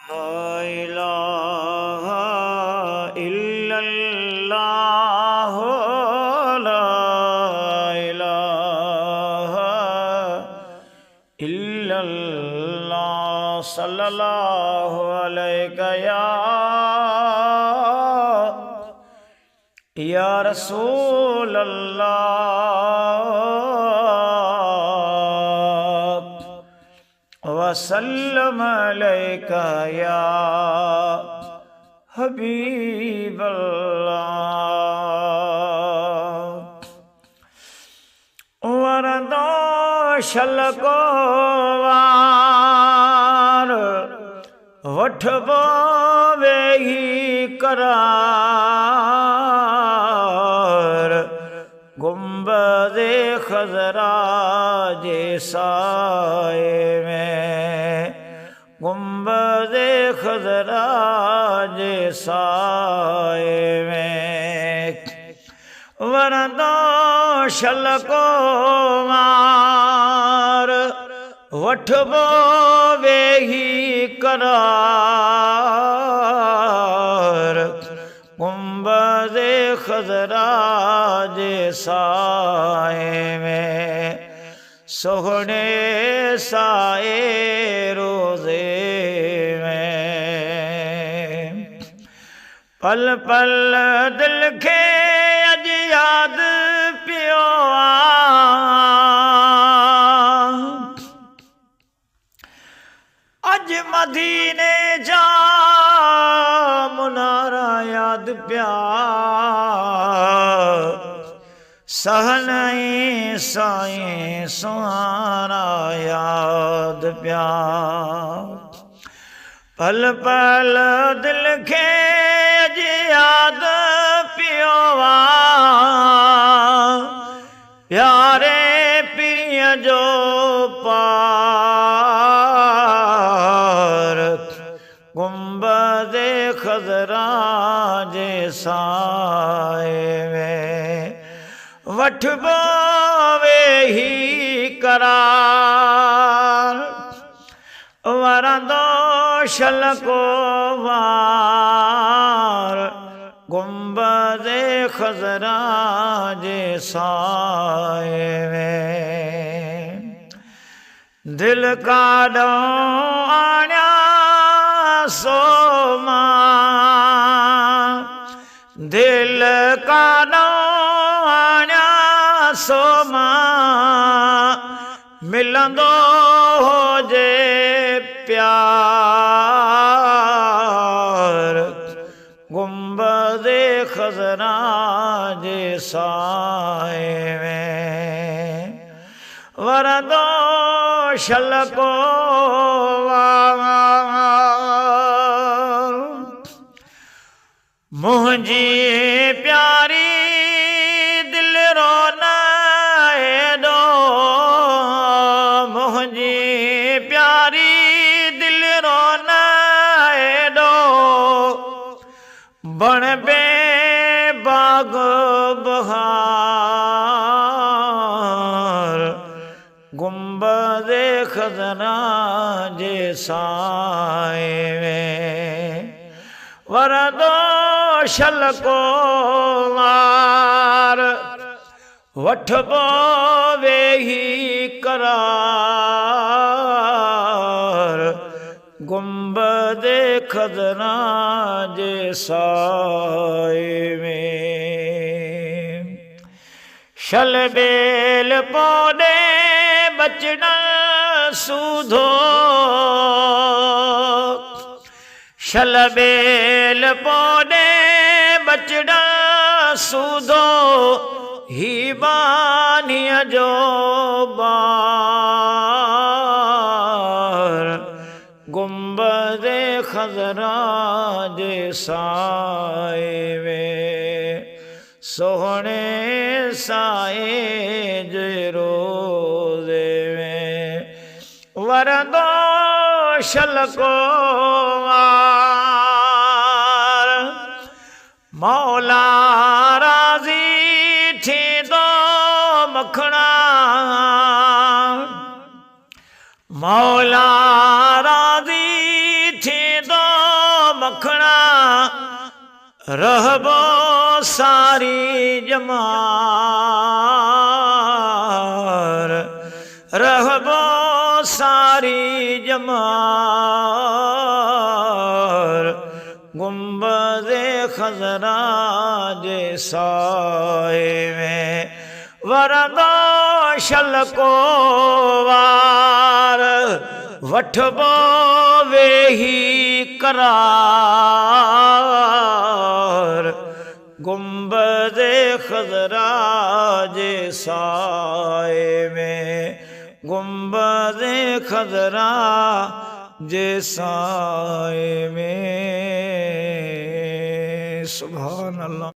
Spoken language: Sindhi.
لا إله إلا الله لا إله إلا الله صلى الله عليك يا رسول الله وسلم عليك يا حبيب الله وردو شلکو وار وٹھبو ویہی قرار گنبد خضرا جے سائے میں گنبد خضرا جے سائے میں وردو شلکو مار وٹھبو ویہی قرار گنبد خضرا جے سائے میں سہنے سائے روزے میں پل پل دل کے اج یاد پیو اج مدینے جا منارا یاد پیا سہنائیں سائیں سہارا یاد پیا پل پل دل کے اج یاد پیو پیارے پیریاں جو پار گنبد خضرا جے سائے میں وٹھبو ویہی قرار وردو شلکو وار گنبد خضرا جے سائے میں دل کا ڈو آنیا سو ماں دل کا ڈو آنیا سو ماں ملندو ہو جے پیار گنبد خضرا جے سائے میں وردو شلکو وار مجھے پیاری دل رونا دو مجھے پیاری دل رونا دو بن بے باغ بہار گنبد خضرا جے سائے میں وردو شلکو وار وٹھبو ویہی قرار گنبد خضرا جے سائے میں شل بیل پودے بچڑا سودھو شل بیل پودے بچڑا سودھو ہی بانی جو بار گنبد خضرا جے سائے میں سہنے سائے جے روزے میں وردو شلکو وار مولا راضی تھی دو مکھنا مولا راضی تھی دو मखणा रहबो सारी जमार रहबो सारी जमार गुंबदे खजरा जे साए में वरदो शलको वार वठबो वेही करार गुंबदे खजरा जे साए में गुंबदे खजरा जे साए में सुभान अल्लाह।